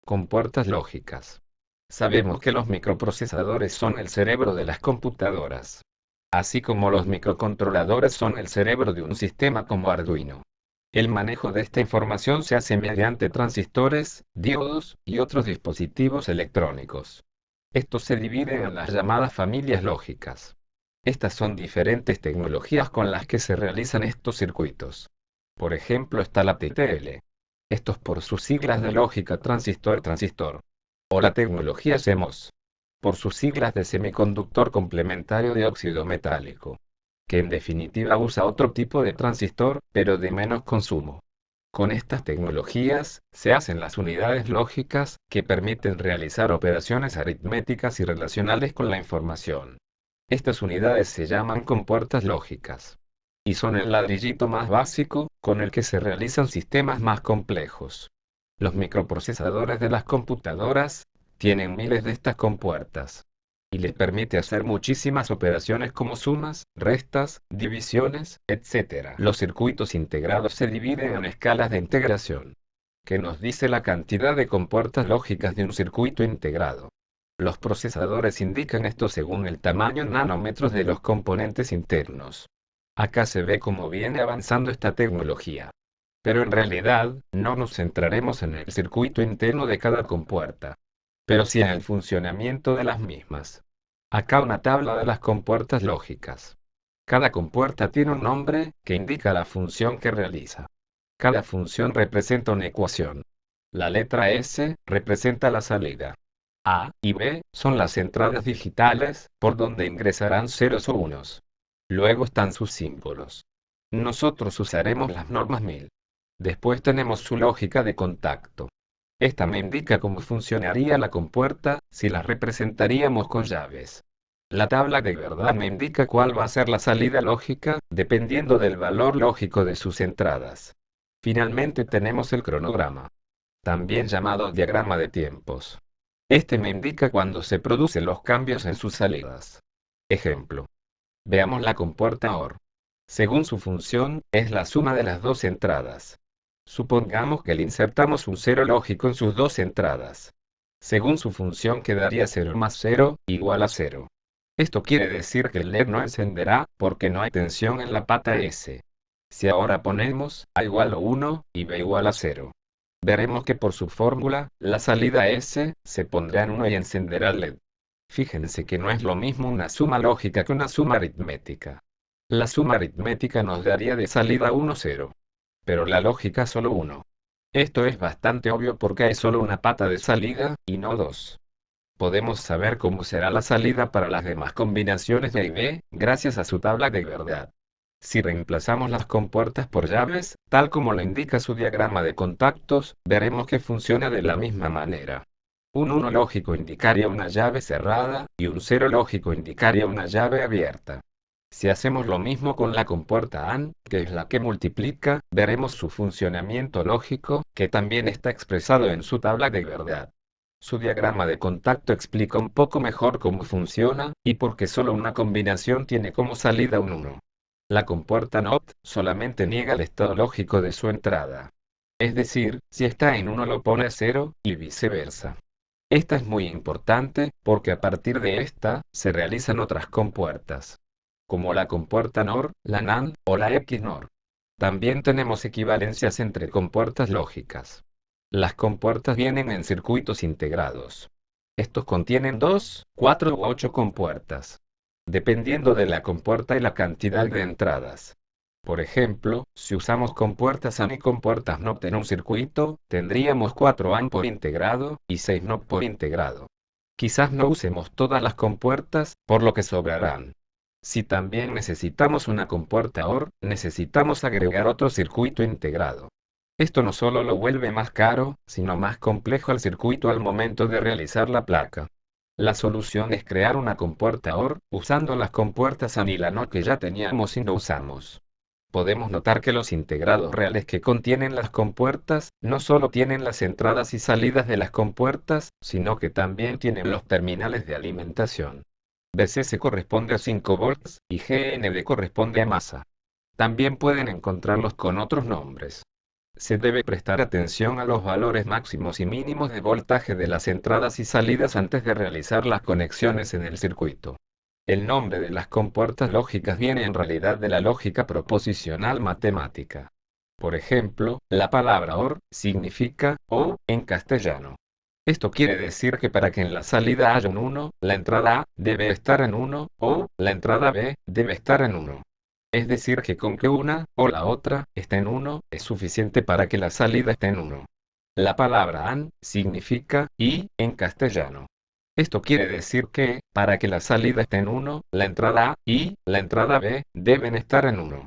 Compuertas lógicas. Sabemos que los microprocesadores son el cerebro de las computadoras. Así como los microcontroladores son el cerebro de un sistema como Arduino. El manejo de esta información se hace mediante transistores, diodos y otros dispositivos electrónicos. Estos se dividen en las llamadas familias lógicas. Estas son diferentes tecnologías con las que se realizan estos circuitos. Por ejemplo está la TTL. Estos por sus siglas de lógica transistor. O la tecnología CMOS. Por sus siglas de semiconductor complementario de óxido metálico. Que en definitiva usa otro tipo de transistor, pero de menos consumo. Con estas tecnologías, se hacen las unidades lógicas, que permiten realizar operaciones aritméticas y relacionales con la información. Estas unidades se llaman compuertas lógicas. Y son el ladrillito más básico, con el que se realizan sistemas más complejos. Los microprocesadores de las computadoras, tienen miles de estas compuertas. Y les permite hacer muchísimas operaciones como sumas, restas, divisiones, etc. Los circuitos integrados se dividen en escalas de integración, que nos dice la cantidad de compuertas lógicas de un circuito integrado. Los procesadores indican esto según el tamaño en nanómetros de los componentes internos. Acá se ve cómo viene avanzando esta tecnología. Pero en realidad, no nos centraremos en el circuito interno de cada compuerta, pero sí en el funcionamiento de las mismas. Acá una tabla de las compuertas lógicas. Cada compuerta tiene un nombre, que indica la función que realiza. Cada función representa una ecuación. La letra S, representa la salida. A y B, son las entradas digitales, por donde ingresarán ceros o unos. Luego están sus símbolos. Nosotros usaremos las normas 1000. Después tenemos su lógica de contacto. Esta me indica cómo funcionaría la compuerta, si la representaríamos con llaves. La tabla de verdad me indica cuál va a ser la salida lógica, dependiendo del valor lógico de sus entradas. Finalmente tenemos el cronograma, también llamado diagrama de tiempos. Este me indica cuándo se producen los cambios en sus salidas. Ejemplo. Veamos la compuerta OR. Según su función, es la suma de las dos entradas. Supongamos que le insertamos un cero lógico en sus dos entradas. Según su función quedaría 0 más 0, igual a 0. Esto quiere decir que el LED no encenderá, porque no hay tensión en la pata S. Si ahora ponemos A igual a 1, y B igual a 0. Veremos que por su fórmula, la salida S, se pondrá en 1 y encenderá el LED. Fíjense que no es lo mismo una suma lógica que una suma aritmética. La suma aritmética nos daría de salida 1, 0. Pero la lógica solo 1. Esto es bastante obvio porque hay solo una pata de salida, y no dos. Podemos saber cómo será la salida para las demás combinaciones de A y B, gracias a su tabla de verdad. Si reemplazamos las compuertas por llaves, tal como lo indica su diagrama de contactos, veremos que funciona de la misma manera. Un 1 lógico indicaría una llave cerrada, y un 0 lógico indicaría una llave abierta. Si hacemos lo mismo con la compuerta AND, que es la que multiplica, veremos su funcionamiento lógico, que también está expresado en su tabla de verdad. Su diagrama de contacto explica un poco mejor cómo funciona, y por qué solo una combinación tiene como salida un 1. La compuerta NOT solamente niega el estado lógico de su entrada. Es decir, si está en 1 lo pone a 0, y viceversa. Esta es muy importante, porque a partir de esta, se realizan otras compuertas, como la compuerta NOR, la NAND, o la XNOR. También tenemos equivalencias entre compuertas lógicas. Las compuertas vienen en circuitos integrados. Estos contienen 2, 4 u 8 compuertas, dependiendo de la compuerta y la cantidad de entradas. Por ejemplo, si usamos compuertas AND y compuertas NOT en un circuito, tendríamos 4 AND por integrado, y 6 NOT por integrado. Quizás no usemos todas las compuertas, por lo que sobrarán. Si también necesitamos una compuerta OR, necesitamos agregar otro circuito integrado. Esto no solo lo vuelve más caro, sino más complejo al circuito al momento de realizar la placa. La solución es crear una compuerta OR, usando las compuertas AND y la NOT que ya teníamos y no usamos. Podemos notar que los integrados reales que contienen las compuertas, no solo tienen las entradas y salidas de las compuertas, sino que también tienen los terminales de alimentación. VCC corresponde a 5 volts, y GND corresponde a masa. También pueden encontrarlos con otros nombres. Se debe prestar atención a los valores máximos y mínimos de voltaje de las entradas y salidas antes de realizar las conexiones en el circuito. El nombre de las compuertas lógicas viene en realidad de la lógica proposicional matemática. Por ejemplo, la palabra OR significa O en castellano. Esto quiere decir que para que en la salida haya un 1, la entrada A debe estar en 1, o la entrada B debe estar en 1. Es decir que con que una, o la otra, esté en 1, es suficiente para que la salida esté en 1. La palabra AN significa y en castellano. Esto quiere decir que, para que la salida esté en 1, la entrada A y la entrada B deben estar en 1.